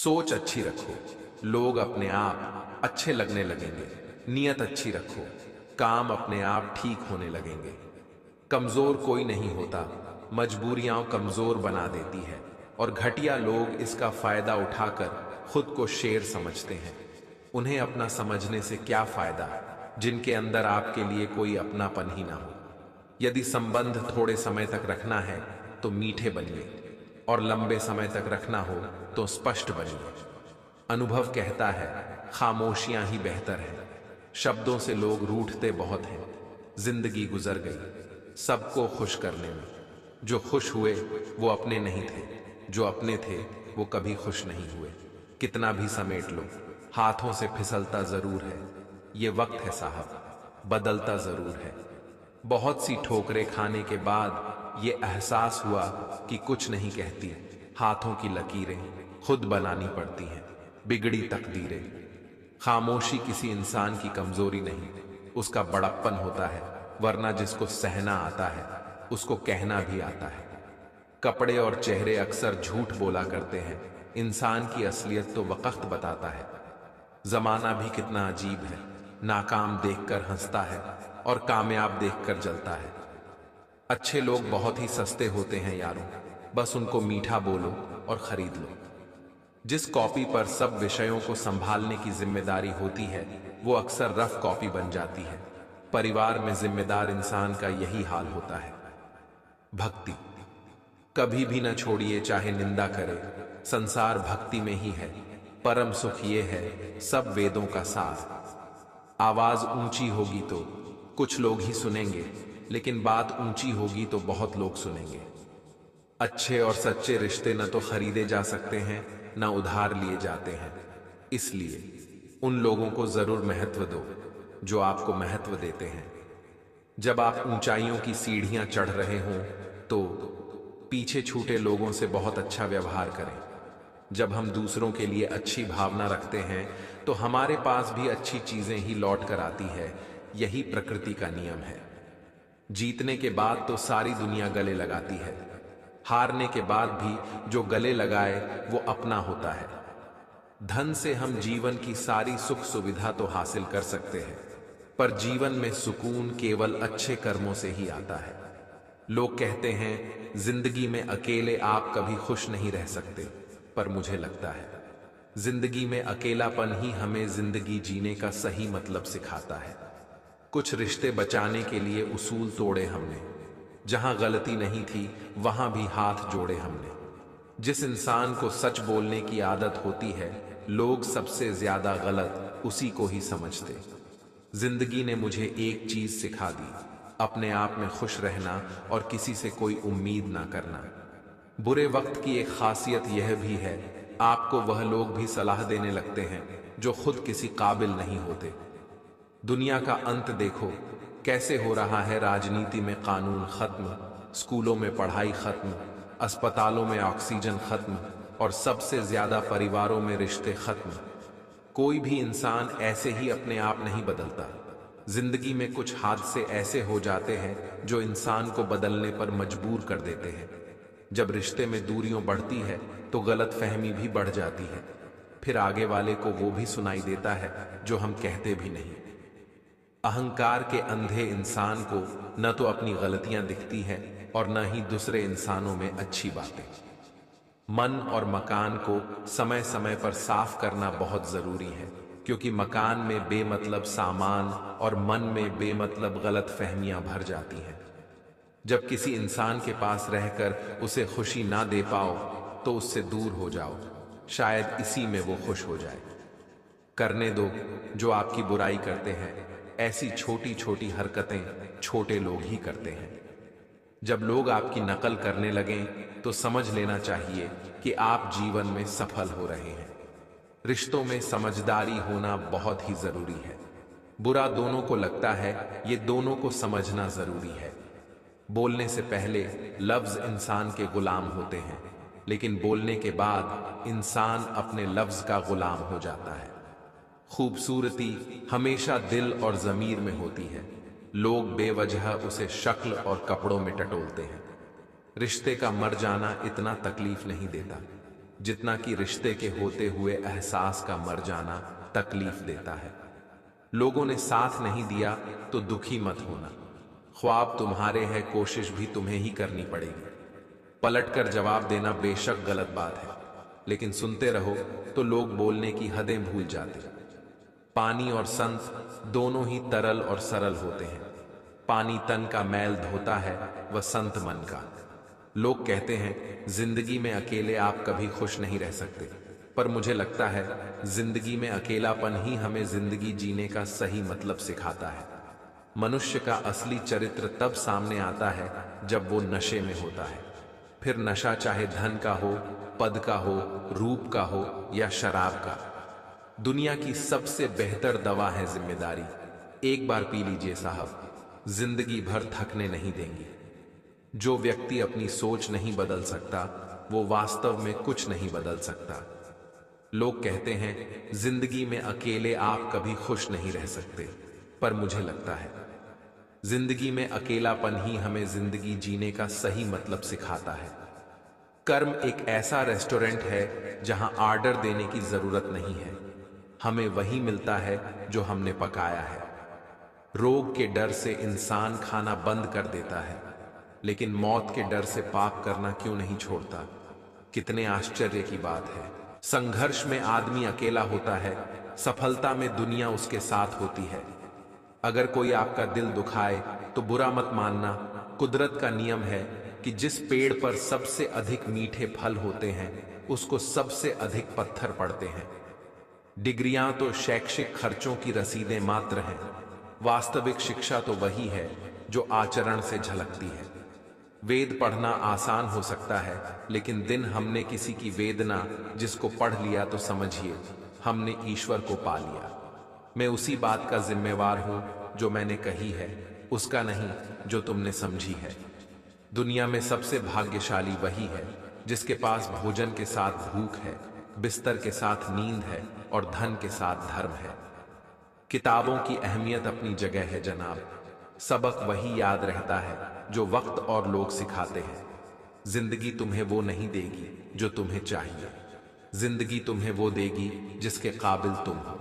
सोच अच्छी रखो, लोग अपने आप अच्छे लगने लगेंगे। नीयत अच्छी रखो, काम अपने आप ठीक होने लगेंगे। कमजोर कोई नहीं होता, मजबूरियां कमजोर बना देती है और घटिया लोग इसका फायदा उठाकर खुद को शेर समझते हैं। उन्हें अपना समझने से क्या फायदा, जिनके अंदर आपके लिए कोई अपनापन ही ना हो। यदि संबंध थोड़े समय तक रखना है तो मीठे बनिए, और लंबे समय तक रखना हो तो स्पष्ट बनिए। अनुभव कहता है खामोशियां ही बेहतर हैं। शब्दों से लोग रूठते बहुत हैं। जिंदगी गुजर गई सबको खुश करने में। जो खुश हुए वो अपने नहीं थे, जो अपने थे वो कभी खुश नहीं हुए। कितना भी समेट लो, हाथों से फिसलता जरूर है। ये वक्त है साहब, बदलता जरूर है। बहुत सी ठोकरें खाने के बाद ये एहसास हुआ कि कुछ नहीं कहती। हाथों की लकीरें खुद बनानी पड़ती हैं, बिगड़ी तकदीरें। खामोशी किसी इंसान की कमजोरी नहीं, उसका बड़प्पन होता है। वरना जिसको सहना आता है उसको कहना भी आता है। कपड़े और चेहरे अक्सर झूठ बोला करते हैं, इंसान की असलियत तो वक्त बताता है। जमाना भी कितना अजीब है, नाकाम देखकर हंसता है और कामयाब देखकर जलता है। अच्छे लोग बहुत ही सस्ते होते हैं यारों, बस उनको मीठा बोलो और खरीद लो। जिस कॉपी पर सब विषयों को संभालने की जिम्मेदारी होती है वो अक्सर रफ कॉपी बन जाती है। परिवार में जिम्मेदार इंसान का यही हाल होता है। भक्ति कभी भी न छोड़िए, चाहे निंदा करे। संसार भक्ति में ही है, परम सुख ये है सब वेदों का सार। आवाज ऊंची होगी तो कुछ लोग ही सुनेंगे, लेकिन बात ऊंची होगी तो बहुत लोग सुनेंगे। अच्छे और सच्चे रिश्ते न तो खरीदे जा सकते हैं न उधार लिए जाते हैं। इसलिए उन लोगों को जरूर महत्व दो जो आपको महत्व देते हैं। जब आप ऊंचाइयों की सीढ़ियां चढ़ रहे हों तो पीछे छूटे लोगों से बहुत अच्छा व्यवहार करें। जब हम दूसरों के लिए अच्छी भावना रखते हैं तो हमारे पास भी अच्छी चीजें ही लौट कर आती है। यही प्रकृति का नियम है। जीतने के बाद तो सारी दुनिया गले लगाती है, हारने के बाद भी जो गले लगाए वो अपना होता है। धन से हम जीवन की सारी सुख सुविधा तो हासिल कर सकते हैं, पर जीवन में सुकून केवल अच्छे कर्मों से ही आता है। लोग कहते हैं जिंदगी में अकेले आप कभी खुश नहीं रह सकते, पर मुझे लगता है जिंदगी में अकेलापन ही हमें जिंदगी जीने का सही मतलब सिखाता है। कुछ रिश्ते बचाने के लिए उसूल तोड़े हमने, जहां गलती नहीं थी वहां भी हाथ जोड़े हमने। जिस इंसान को सच बोलने की आदत होती है लोग सबसे ज्यादा गलत उसी को ही समझते। जिंदगी ने मुझे एक चीज सिखा दी, अपने आप में खुश रहना और किसी से कोई उम्मीद ना करना। बुरे वक्त की एक खासियत यह भी है, आपको वह लोग भी सलाह देने लगते हैं जो खुद किसी काबिल नहीं होते। दुनिया का अंत देखो कैसे हो रहा है। राजनीति में कानून खत्म, स्कूलों में पढ़ाई खत्म, अस्पतालों में ऑक्सीजन खत्म और सबसे ज्यादा परिवारों में रिश्ते खत्म। कोई भी इंसान ऐसे ही अपने आप नहीं बदलता। जिंदगी में कुछ हादसे ऐसे हो जाते हैं जो इंसान को बदलने पर मजबूर कर देते हैं। जब रिश्ते में दूरियां बढ़ती है तो गलतफहमी भी बढ़ जाती है। फिर आगे वाले को वो भी सुनाई देता है जो हम कहते भी नहीं। अहंकार के अंधे इंसान को न तो अपनी गलतियां दिखती हैं और न ही दूसरे इंसानों में अच्छी बातें। मन और मकान को समय समय पर साफ करना बहुत जरूरी है, क्योंकि मकान में बेमतलब सामान और मन में बेमतलब गलत फहमियां भर जाती हैं। जब किसी इंसान के पास रहकर उसे खुशी ना दे पाओ तो उससे दूर हो जाओ, शायद इसी में वो खुश हो जाए। करने दो जो आपकी बुराई करते हैं। ऐसी छोटी छोटी हरकतें छोटे लोग ही करते हैं। जब लोग आपकी नकल करने लगें तो समझ लेना चाहिए कि आप जीवन में सफल हो रहे हैं। रिश्तों में समझदारी होना बहुत ही जरूरी है। बुरा दोनों को लगता है, ये दोनों को समझना जरूरी है। बोलने से पहले लफ्ज इंसान के गुलाम होते हैं, लेकिन बोलने के बाद इंसान अपने लफ्ज का गुलाम हो जाता है। खूबसूरती हमेशा दिल और ज़मीर में होती है। लोग बेवजह उसे शक्ल और कपड़ों में टटोलते हैं। रिश्ते का मर जाना इतना तकलीफ नहीं देता जितना कि रिश्ते के होते हुए एहसास का मर जाना तकलीफ देता है। लोगों ने साथ नहीं दिया तो दुखी मत होना। ख्वाब तुम्हारे हैं, कोशिश भी तुम्हें ही करनी पड़ेगी। पलटकर जवाब देना बेशक गलत बात है, लेकिन सुनते रहो तो लोग बोलने की हदें भूल जाते। पानी और संत दोनों ही तरल और सरल होते हैं। पानी तन का मैल धोता है, वह संत मन का। लोग कहते हैं जिंदगी में अकेले आप कभी खुश नहीं रह सकते, पर मुझे लगता है जिंदगी में अकेलापन ही हमें जिंदगी जीने का सही मतलब सिखाता है। मनुष्य का असली चरित्र तब सामने आता है जब वो नशे में होता है। फिर नशा चाहे धन का हो, पद का हो, रूप का हो या शराब का। दुनिया की सबसे बेहतर दवा है जिम्मेदारी। एक बार पी लीजिए साहब, जिंदगी भर थकने नहीं देंगी। जो व्यक्ति अपनी सोच नहीं बदल सकता वो वास्तव में कुछ नहीं बदल सकता। लोग कहते हैं जिंदगी में अकेले आप कभी खुश नहीं रह सकते, पर मुझे लगता है जिंदगी में अकेलापन ही हमें जिंदगी जीने का सही मतलब सिखाता है। कर्म एक ऐसा रेस्टोरेंट है जहां ऑर्डर देने की जरूरत नहीं है, हमें वही मिलता है जो हमने पकाया है। रोग के डर से इंसान खाना बंद कर देता है, लेकिन मौत के डर से पाप करना क्यों नहीं छोड़ता। कितने आश्चर्य की बात है। संघर्ष में आदमी अकेला होता है, सफलता में दुनिया उसके साथ होती है। अगर कोई आपका दिल दुखाए तो बुरा मत मानना। कुदरत का नियम है कि जिस पेड़ पर सबसे अधिक मीठे फल होते हैं उसको सबसे अधिक पत्थर पड़ते हैं। डिग्रियां तो शैक्षिक खर्चों की रसीदें मात्र हैं, वास्तविक शिक्षा तो वही है जो आचरण से झलकती है। वेद पढ़ना आसान हो सकता है, लेकिन दिन हमने किसी की वेदना जिसको पढ़ लिया तो समझिए हमने ईश्वर को पा लिया। मैं उसी बात का जिम्मेवार हूं जो मैंने कही है, उसका नहीं जो तुमने समझी है। दुनिया में सबसे भाग्यशाली वही है जिसके पास भोजन के साथ भूख है, बिस्तर के साथ नींद है और धन के साथ धर्म है। किताबों की अहमियत अपनी जगह है जनाब, सबक वही याद रहता है जो वक्त और लोग सिखाते हैं। जिंदगी तुम्हें वो नहीं देगी जो तुम्हें चाहिए, जिंदगी तुम्हें वो देगी जिसके काबिल तुम हो।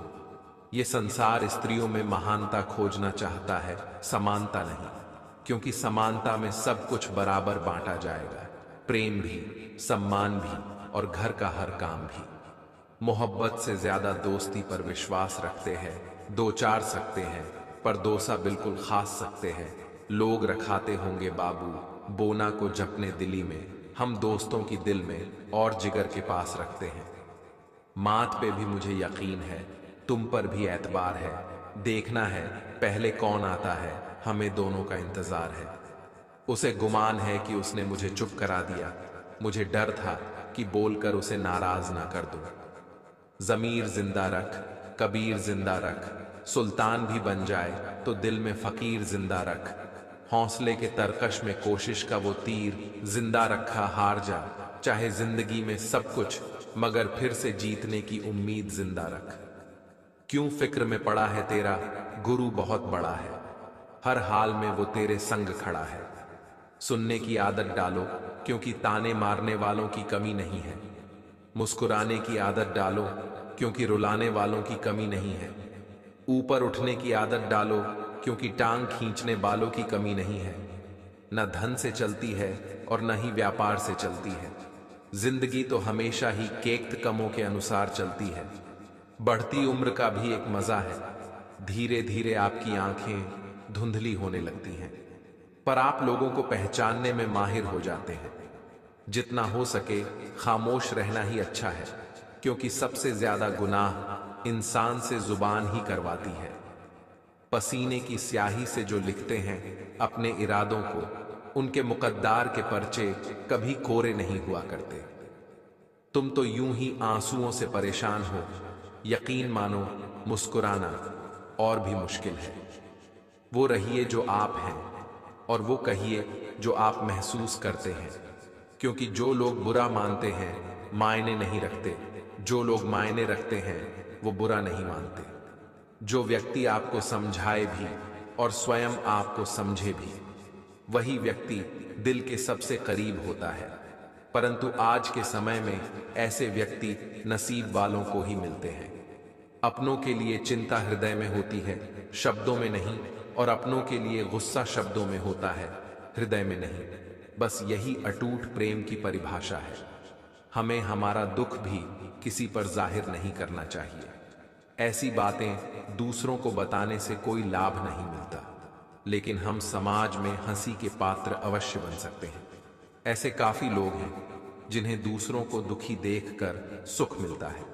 ये संसार स्त्रियों में महानता खोजना चाहता है, समानता नहीं, क्योंकि समानता में सब कुछ बराबर बांटा जाएगा, प्रेम भी, सम्मान भी और घर का हर काम भी। मोहब्बत से ज्यादा दोस्ती पर विश्वास रखते हैं, दो चार सकते हैं पर दोसा बिल्कुल खास सकते हैं। लोग रखाते होंगे बाबू बोना को जपने दिली में, हम दोस्तों की दिल में और जिगर के पास रखते हैं। मात पे भी मुझे यकीन है, तुम पर भी एतबार है। देखना है पहले कौन आता है, हमें दोनों का इंतजार है। उसे गुमान है कि उसने मुझे चुप करा दिया, मुझे डर था कि बोलकर उसे नाराज ना कर दूं। जमीर जिंदा रख, कबीर जिंदा रख, सुल्तान भी बन जाए तो दिल में फकीर जिंदा रख। हौसले के तरकश में कोशिश का वो तीर जिंदा रखा, हार जा चाहे जिंदगी में सब कुछ, मगर फिर से जीतने की उम्मीद जिंदा रख। क्यों फिक्र में पड़ा है तेरा, गुरु बहुत बड़ा है, हर हाल में वो तेरे संग खड़ा है। सुनने की आदत डालो क्योंकि ताने मारने वालों की कमी नहीं है। मुस्कुराने की आदत डालो क्योंकि रुलाने वालों की कमी नहीं है। ऊपर उठने की आदत डालो क्योंकि टांग खींचने वालों की कमी नहीं है। न धन से चलती है और न ही व्यापार से चलती है। जिंदगी तो हमेशा ही केक्त कमों के अनुसार चलती है। बढ़ती उम्र का भी एक मजा है, धीरे धीरे आपकी आंखें धुंधली होने लगती हैं, पर आप लोगों को पहचानने में माहिर हो जाते हैं। जितना हो सके खामोश रहना ही अच्छा है, क्योंकि सबसे ज्यादा गुनाह इंसान से जुबान ही करवाती है। पसीने की स्याही से जो लिखते हैं अपने इरादों को, उनके मुकद्दार के पर्चे कभी कोरे नहीं हुआ करते। तुम तो यूं ही आंसुओं से परेशान हो, यकीन मानो मुस्कुराना और भी मुश्किल है। वो रहिए जो आप हैं और वो कहिए जो आप महसूस करते हैं, क्योंकि जो लोग बुरा मानते हैं मायने नहीं रखते, जो लोग मायने रखते हैं वो बुरा नहीं मानते। जो व्यक्ति आपको समझाए भी और स्वयं आपको समझे भी, वही व्यक्ति दिल के सबसे करीब होता है। परंतु आज के समय में ऐसे व्यक्ति नसीब वालों को ही मिलते हैं। अपनों के लिए चिंता हृदय में होती है, शब्दों में नहीं, और अपनों के लिए गुस्सा शब्दों में होता है, हृदय में नहीं। बस यही अटूट प्रेम की परिभाषा है। हमें हमारा दुख भी किसी पर जाहिर नहीं करना चाहिए। ऐसी बातें दूसरों को बताने से कोई लाभ नहीं मिलता, लेकिन हम समाज में हंसी के पात्र अवश्य बन सकते हैं। ऐसे काफी लोग हैं जिन्हें दूसरों को दुखी देखकर सुख मिलता है।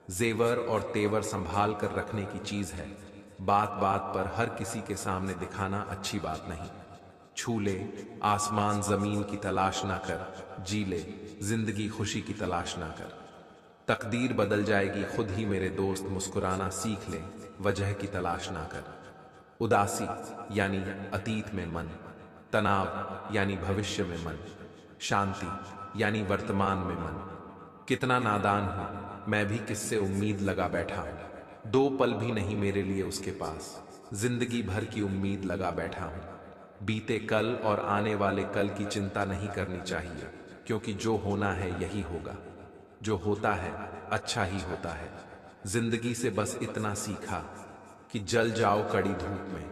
जेवर और तेवर संभाल कर रखने की चीज है, बात बात पर हर किसी के सामने दिखाना अच्छी बात नहीं। छू ले आसमान जमीन की तलाश ना कर, जी ले जिंदगी खुशी की तलाश ना कर। तकदीर बदल जाएगी खुद ही मेरे दोस्त, मुस्कुराना सीख ले वजह की तलाश ना कर। उदासी यानी अतीत में मन, तनाव यानी भविष्य में मन, शांति यानी वर्तमान में मन। कितना नादान हूं मैं भी, किससे उम्मीद लगा बैठा हूं। 2 पल भी नहीं मेरे लिए उसके पास, जिंदगी भर की उम्मीद लगा बैठा हूं। बीते कल और आने वाले कल की चिंता नहीं करनी चाहिए, क्योंकि जो होना है यही होगा। जो होता है अच्छा ही होता है। जिंदगी से बस इतना सीखा कि जल जाओ कड़ी धूप में,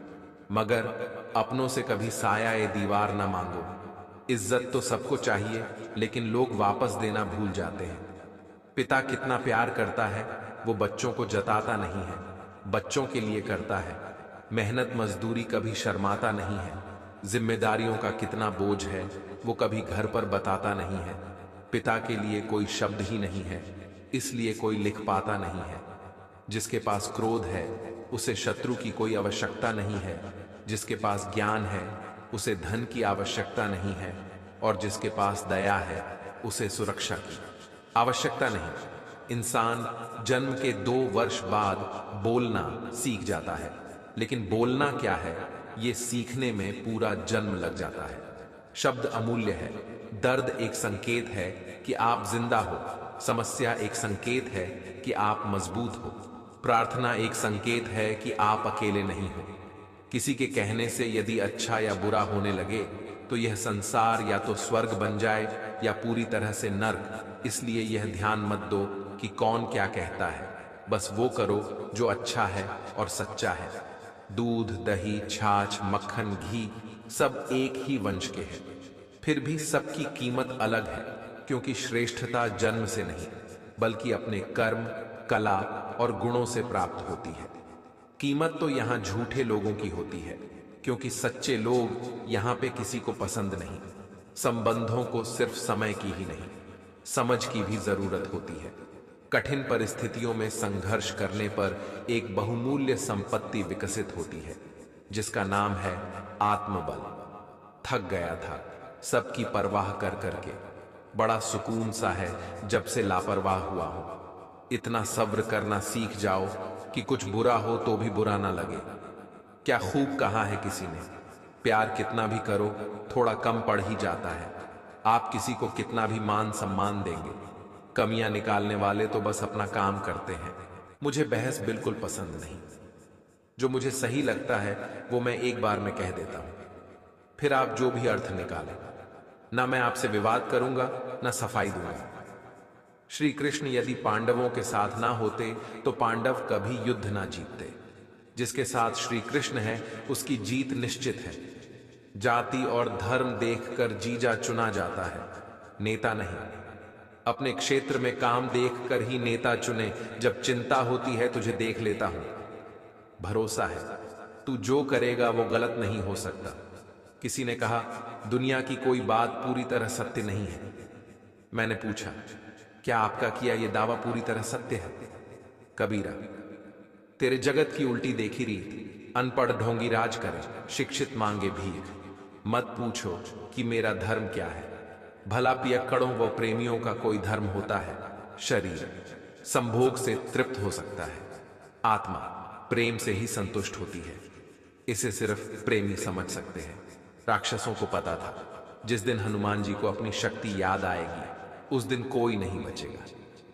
मगर अपनों से कभी साया ए दीवार ना मांगो। इज्जत तो सबको चाहिए, लेकिन लोग वापस देना भूल जाते हैं। पिता कितना प्यार करता है वो बच्चों को जताता नहीं है, बच्चों के लिए करता है। मेहनत मजदूरी कभी शर्माता नहीं है। जिम्मेदारियों का कितना बोझ है वो कभी घर पर बताता नहीं है। पिता के लिए कोई शब्द ही नहीं है, इसलिए कोई लिख पाता नहीं है। जिसके पास क्रोध है उसे शत्रु की कोई आवश्यकता नहीं है। जिसके पास ज्ञान है उसे धन की आवश्यकता नहीं है, और जिसके पास दया है उसे सुरक्षा की आवश्यकता नहीं। इंसान जन्म के 2 वर्ष बाद बोलना सीख जाता है, लेकिन बोलना क्या है ये सीखने में पूरा जन्म लग जाता है। शब्द अमूल्य है। दर्द एक संकेत है कि आप जिंदा हो, समस्या एक संकेत है कि आप मजबूत हो, प्रार्थना एक संकेत है कि आप अकेले नहीं हो। किसी के कहने से यदि अच्छा या बुरा होने लगे तो यह संसार या तो स्वर्ग बन जाए या पूरी तरह से नर्क। इसलिए यह ध्यान मत दो कि कौन क्या कहता है, बस वो करो जो अच्छा है और सच्चा है। दूध, दही, छाछ, मक्खन, घी सब एक ही वंश के हैं, फिर भी सबकी कीमत अलग है, क्योंकि श्रेष्ठता जन्म से नहीं बल्कि अपने कर्म, कला और गुणों से प्राप्त होती है। कीमत तो यहाँ झूठे लोगों की होती है, क्योंकि सच्चे लोग यहाँ पे किसी को पसंद नहीं। संबंधों को सिर्फ समय की ही नहीं, समझ की भी जरूरत होती है। कठिन परिस्थितियों में संघर्ष करने पर एक बहुमूल्य संपत्ति विकसित होती है, जिसका नाम है आत्मबल। थक गया था सबकी परवाह कर करके, बड़ा सुकून सा है जब से लापरवाह हुआ हूं। इतना सब्र करना सीख जाओ कि कुछ बुरा हो तो भी बुरा ना लगे। क्या खूब कहा है किसी ने, प्यार कितना भी करो थोड़ा कम पड़ ही जाता है। आप किसी को कितना भी मान सम्मान देंगे, कमियां निकालने वाले तो बस अपना काम करते हैं। मुझे बहस बिल्कुल पसंद नहीं। जो मुझे सही लगता है वो मैं एक बार में कह देता हूं, फिर आप जो भी अर्थ निकालें। ना मैं आपसे विवाद करूंगा ना सफाई दूंगा। श्री कृष्ण यदि पांडवों के साथ ना होते तो पांडव कभी युद्ध ना जीतते। जिसके साथ श्री कृष्ण है उसकी जीत निश्चित है। जाति और धर्म देखकर जीजा चुना जाता है, नेता नहीं। अपने क्षेत्र में काम देखकर ही नेता चुने। जब चिंता होती है तुझे देख लेता हूं, भरोसा है तू जो करेगा वो गलत नहीं हो सकता। किसी ने कहा दुनिया की कोई बात पूरी तरह सत्य नहीं है। मैंने पूछा क्या आपका किया ये दावा पूरी तरह सत्य है? कबीरा, तेरे जगत की उल्टी देखी रीत, अनपढ़ ढोंगी राज करे, शिक्षित मांगे भीख। मत पूछो कि मेरा धर्म क्या है, भला पियक्कड़ों व प्रेमियों का कोई धर्म होता है? शरीर संभोग से तृप्त हो सकता है, आत्मा प्रेम से ही संतुष्ट होती है। इसे सिर्फ प्रेमी समझ सकते हैं। राक्षसों को पता था जिस दिन हनुमान जी को अपनी शक्ति याद आएगी उस दिन कोई नहीं बचेगा।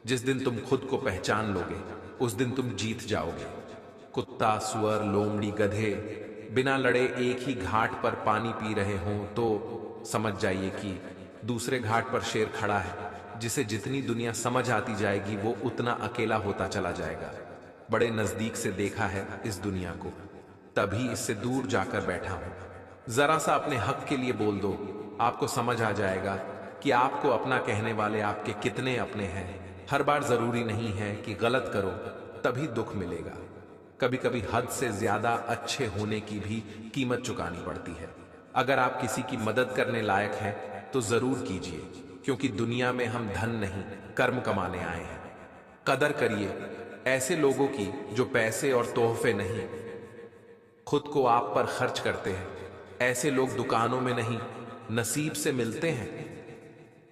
जिस दिन तुम खुद को पहचान लोगे उस दिन तुम जीत जाओगे। कुत्ता, सुअर, लोमड़ी, गधे बिना लड़े एक ही घाट पर पानी पी रहे हों तो समझ जाइए कि दूसरे घाट पर शेर खड़ा है, जिसे जितनी दुनिया समझ आती जाएगी वो उतना अकेला होता चला जाएगा। बड़े नजदीक से देखा है इस दुनिया को, तभी इससे दूर जाकर बैठा हूं। जरा सा अपने हक के लिए बोल दो, आपको समझ आ जाएगा कि आपको अपना कहने वाले आपके कितने अपने हैं। हर बार जरूरी नहीं है कि गलत करो तभी दुख मिलेगा। कभी कभी हद से ज्यादा अच्छे होने की भी कीमत चुकानी पड़ती है। अगर आप किसी की मदद करने लायक हैं तो जरूर कीजिए, क्योंकि दुनिया में हम धन नहीं कर्म कमाने आए हैं। कदर करिए ऐसे लोगों की जो पैसे और तोहफे नहीं खुद को आप पर खर्च करते हैं। ऐसे लोग दुकानों में नहीं नसीब से मिलते हैं।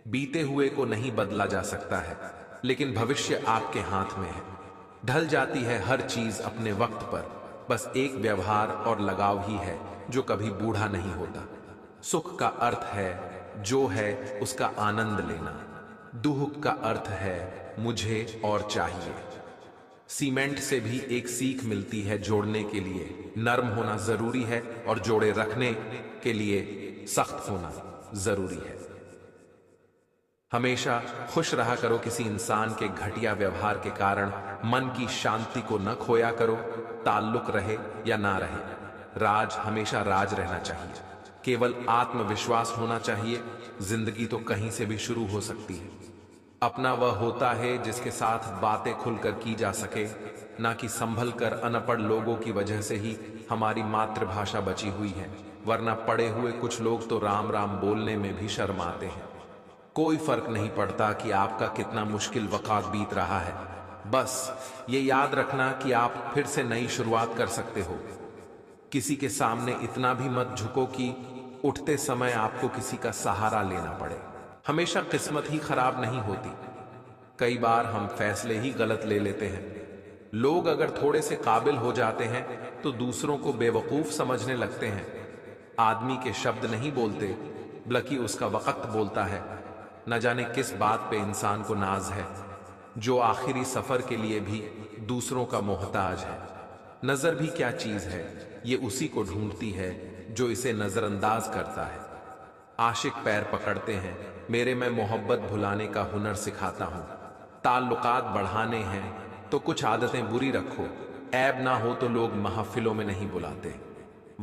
बीते हुए को नहीं बदला जा सकता है, लेकिन भविष्य आपके हाथ में है। ढल जाती है हर चीज अपने वक्त पर, बस एक व्यवहार और लगाव ही है जो कभी बूढ़ा नहीं होता। सुख का अर्थ है जो है उसका आनंद लेना, दुख का अर्थ है मुझे और चाहिए। सीमेंट से भी एक सीख मिलती है जोड़ने के लिए नरम होना जरूरी है, और जोड़े रखने के लिए सख्त होना जरूरी है। हमेशा खुश रहा करो, किसी इंसान के घटिया व्यवहार के कारण मन की शांति को न खोया करो। ताल्लुक रहे या ना रहे, राज हमेशा राज रहना चाहिए। केवल आत्मविश्वास होना चाहिए। जिंदगी तो कहीं से भी शुरू हो सकती है। अपना वह होता है जिसके साथ बातें खुलकर की जा सके, ना कि संभल कर अनपढ़ लोगों की वजह से ही हमारी मातृभाषा बची हुई है। वरना पढ़े हुए कुछ लोग तो राम राम बोलने में भी शर्माते हैं। कोई फर्क नहीं पड़ता कि आपका कितना मुश्किल वक्त बीत रहा है, बस ये याद रखना कि आप फिर से नई शुरुआत कर सकते हो। किसी के सामने इतना भी मत झुको कि उठते समय आपको किसी का सहारा लेना पड़े। हमेशा किस्मत ही खराब नहीं होती, कई बार हम फैसले ही गलत ले लेते हैं। लोग अगर थोड़े से काबिल हो जाते हैं तो दूसरों को बेवकूफ समझने लगते हैं। आदमी के शब्द नहीं बोलते, बल्कि उसका वक्त बोलता है। न जाने किस बात पे इंसान को नाज है, जो आखिरी सफर के लिए भी दूसरों का मोहताज है। नजर भी क्या चीज है, ये उसी को ढूंढती है जो इसे नजरअंदाज करता है। आशिक पैर पकड़ते हैं मेरे, मैं मोहब्बत भुलाने का हुनर सिखाता हूं। ताल्लुकात बढ़ाने हैं तो कुछ आदतें बुरी रखो। ऐब ना हो तो लोग महफिलों में नहीं बुलाते।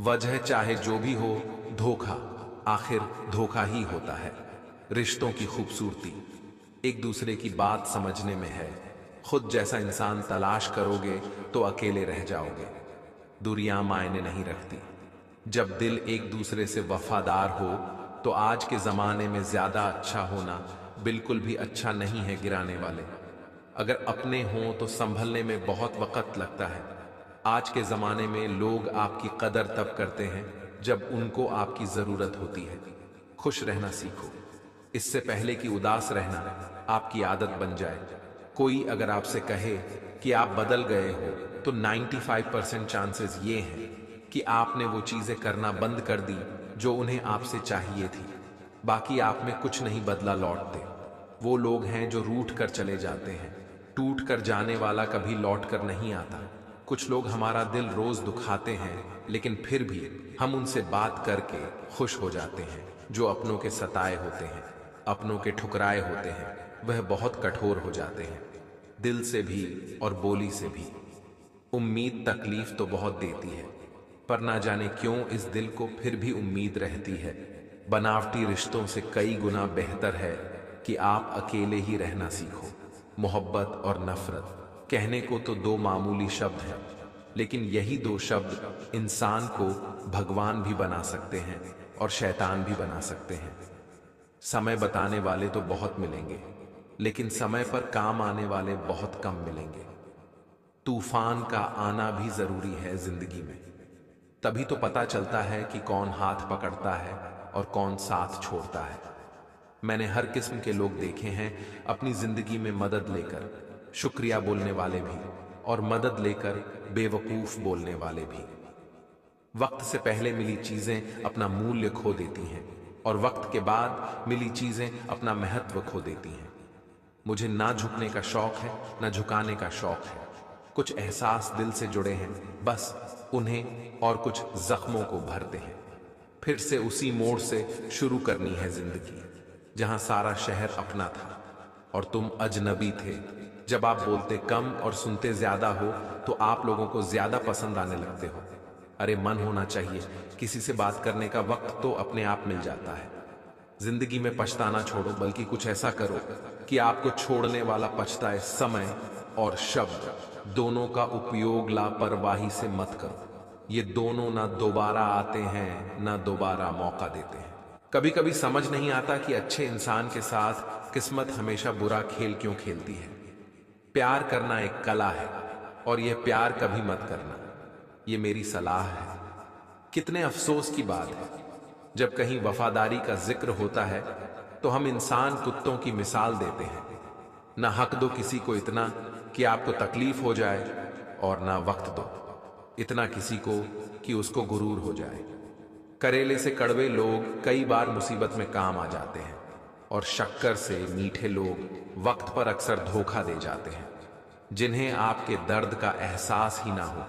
वजह चाहे जो भी हो, धोखा आखिर धोखा ही होता है। रिश्तों की खूबसूरती एक दूसरे की बात समझने में है। खुद जैसा इंसान तलाश करोगे तो अकेले रह जाओगे। दूरियां मायने नहीं रखती। जब दिल एक दूसरे से वफादार हो तो आज के जमाने में ज्यादा अच्छा होना बिल्कुल भी अच्छा नहीं है गिराने वाले। अगर अपने हों तो संभलने में बहुत वक्त लगता है। आज के जमाने में लोग आपकी कदर तब करते हैं जब उनको आपकी जरूरत होती है। खुश रहना सीखो, इससे पहले कि उदास रहना आपकी आदत बन जाए। कोई अगर आपसे कहे कि आप बदल गए हो तो 95% चांसेस ये हैं कि आपने वो चीजें करना बंद कर दी जो उन्हें आपसे चाहिए थी। बाकी आप में कुछ नहीं बदला लौटते। वो लोग हैं जो रूठ कर चले जाते हैं। टूट कर जाने वाला कभी लौट कर नहीं आता। कुछ लोग हमारा दिल रोज दुखाते हैं, लेकिन फिर भी हम उनसे बात करके खुश हो जाते हैं। जो अपनों के सताए होते हैं, अपनों के ठुकराए होते हैं, वह बहुत कठोर हो जाते हैं, दिल से भी और बोली से भी। उम्मीद तकलीफ तो बहुत देती है, पर ना जाने क्यों इस दिल को फिर भी उम्मीद रहती है। बनावटी रिश्तों से कई गुना बेहतर है कि आप अकेले ही रहना सीखो। मोहब्बत और नफरत कहने को तो दो मामूली शब्द हैं, लेकिन यही दो शब्द इंसान को भगवान भी बना सकते हैं और शैतान भी बना सकते हैं। समय बताने वाले तो बहुत मिलेंगे, लेकिन समय पर काम आने वाले बहुत कम मिलेंगे। तूफान का आना भी जरूरी है जिंदगी में, तभी तो पता चलता है कि कौन हाथ पकड़ता है और कौन साथ छोड़ता है। मैंने हर किस्म के लोग देखे हैं अपनी जिंदगी में, मदद लेकर शुक्रिया बोलने वाले भी और मदद लेकर बेवकूफ बोलने वाले भी। वक्त से पहले मिली चीजें अपना मूल्य खो देती हैं और वक्त के बाद मिली चीजें अपना महत्व खो देती हैं। मुझे ना झुकने का शौक है ना झुकाने का शौक है। कुछ एहसास दिल से जुड़े हैं, बस उन्हें और कुछ जख्मों को भरते हैं। फिर से उसी मोड़ से शुरू करनी है जिंदगी। जहां सारा शहर अपना था और तुम अजनबी थे। जब आप बोलते कम और सुनते ज्यादा हो तो आप लोगों को ज्यादा पसंद आने लगते हो। अरे मन होना चाहिए, किसी से बात करने का वक्त तो अपने आप मिल जाता है। जिंदगी में पछताना छोड़ो, बल्कि कुछ ऐसा करो कि आपको छोड़ने वाला पछताए। समय और शब्द दोनों का उपयोग लापरवाही से मत करो। ये दोनों ना दोबारा आते हैं ना दोबारा मौका देते हैं। कभी कभी समझ नहीं आता कि अच्छे इंसान के साथ किस्मत हमेशा बुरा खेल क्यों खेलती है। प्यार करना एक कला है और यह प्यार कभी मत करना, ये मेरी सलाह है। कितने अफसोस की बात है, जब कहीं वफादारी का जिक्र होता है तो हम इंसान कुत्तों की मिसाल देते हैं। ना हक दो किसी को इतना कि आपको तकलीफ हो जाए, और ना वक्त दो इतना किसी को कि उसको गुरूर हो जाए। करेले से कड़वे लोग कई बार मुसीबत में काम आ जाते हैं, और शक्कर से मीठे लोग वक्त पर अक्सर धोखा दे जाते हैं। जिन्हें आपके दर्द का एहसास ही ना हो,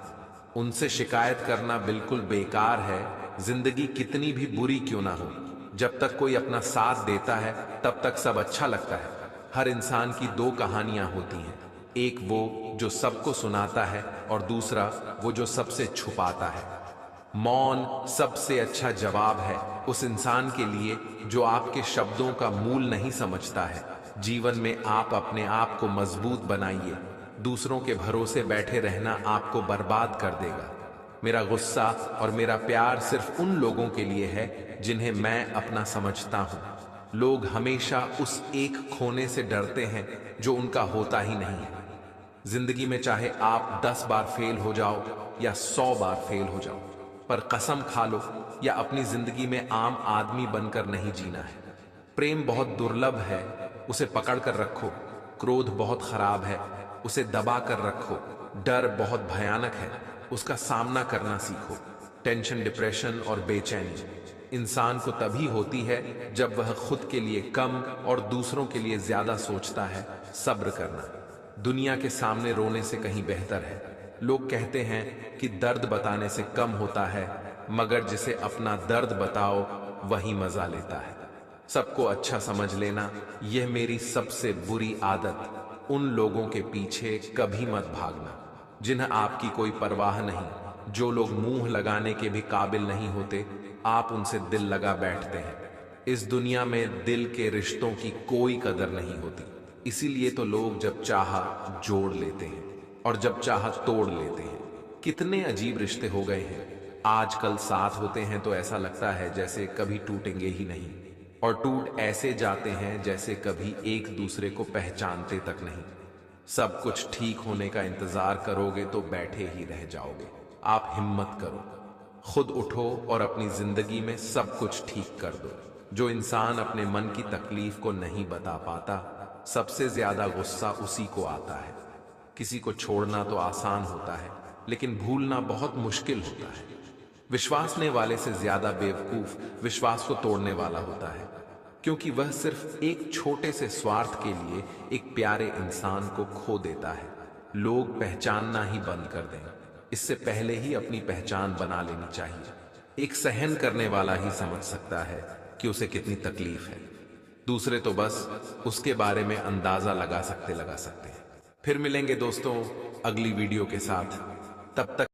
उनसे शिकायत करना बिल्कुल बेकार है। जिंदगी कितनी भी बुरी क्यों ना हो, जब तक कोई अपना साथ देता है तब तक सब अच्छा लगता है। हर इंसान की दो कहानियां होती हैं, एक वो जो सबको सुनाता है और दूसरा वो जो सबसे छुपाता है। मौन सबसे अच्छा जवाब है उस इंसान के लिए जो आपके शब्दों का मूल नहीं समझता है। जीवन में आप अपने आप को मजबूत बनाइए, दूसरों के भरोसे बैठे रहना आपको बर्बाद कर देगा। मेरा गुस्सा और मेरा प्यार सिर्फ उन लोगों के लिए है जिन्हें मैं अपना समझता हूं। लोग हमेशा उस एक खोने से डरते हैं जो उनका होता ही नहीं है। जिंदगी में चाहे आप 10 बार फेल हो जाओ या 100 बार फेल हो जाओ, पर कसम खा लो या अपनी जिंदगी में आम आदमी बनकर नहीं जीना है। प्रेम बहुत दुर्लभ है, उसे पकड़ कर रखो। क्रोध बहुत खराब है, उसे दबा कर रखो। डर बहुत भयानक है, उसका सामना करना सीखो। टेंशन, डिप्रेशन और बेचैनी इंसान को तभी होती है जब वह खुद के लिए कम और दूसरों के लिए ज्यादा सोचता है। सब्र करना दुनिया के सामने रोने से कहीं बेहतर है। लोग कहते हैं कि दर्द बताने से कम होता है, मगर जिसे अपना दर्द बताओ वही मजा लेता है। सबको अच्छा समझ लेना यह मेरी सबसे बुरी आदत। उन लोगों के पीछे कभी मत भागना जिन्हें आपकी कोई परवाह नहीं। जो लोग मुंह लगाने के भी काबिल नहीं होते, आप उनसे दिल लगा बैठते हैं। इस दुनिया में दिल के रिश्तों की कोई कदर नहीं होती, इसीलिए तो लोग जब चाहा जोड़ लेते हैं और जब चाहा तोड़ लेते हैं। कितने अजीब रिश्ते हो गए हैं आजकल। साथ होते हैं तो ऐसा लगता है जैसे कभी टूटेंगे ही नहीं, और टूट ऐसे जाते हैं जैसे कभी एक दूसरे को पहचानते तक नहीं। सब कुछ ठीक होने का इंतजार करोगे तो बैठे ही रह जाओगे। आप हिम्मत करो, खुद उठो और अपनी जिंदगी में सब कुछ ठीक कर दो। जो इंसान अपने मन की तकलीफ को नहीं बता पाता, सबसे ज्यादा गुस्सा उसी को आता है। किसी को छोड़ना तो आसान होता है, लेकिन भूलना बहुत मुश्किल होता है। विश्वासने वाले से ज्यादा बेवकूफ विश्वास को तोड़ने वाला होता है, क्योंकि वह सिर्फ एक छोटे से स्वार्थ के लिए एक प्यारे इंसान को खो देता है। लोग पहचानना ही बंद कर दें, इससे पहले ही अपनी पहचान बना लेनी चाहिए। एक सहन करने वाला ही समझ सकता है कि उसे कितनी तकलीफ है। दूसरे तो बस उसके बारे में अंदाजा लगा सकते हैं। फिर मिलेंगे दोस्तों अगली वीडियो के साथ, तब तक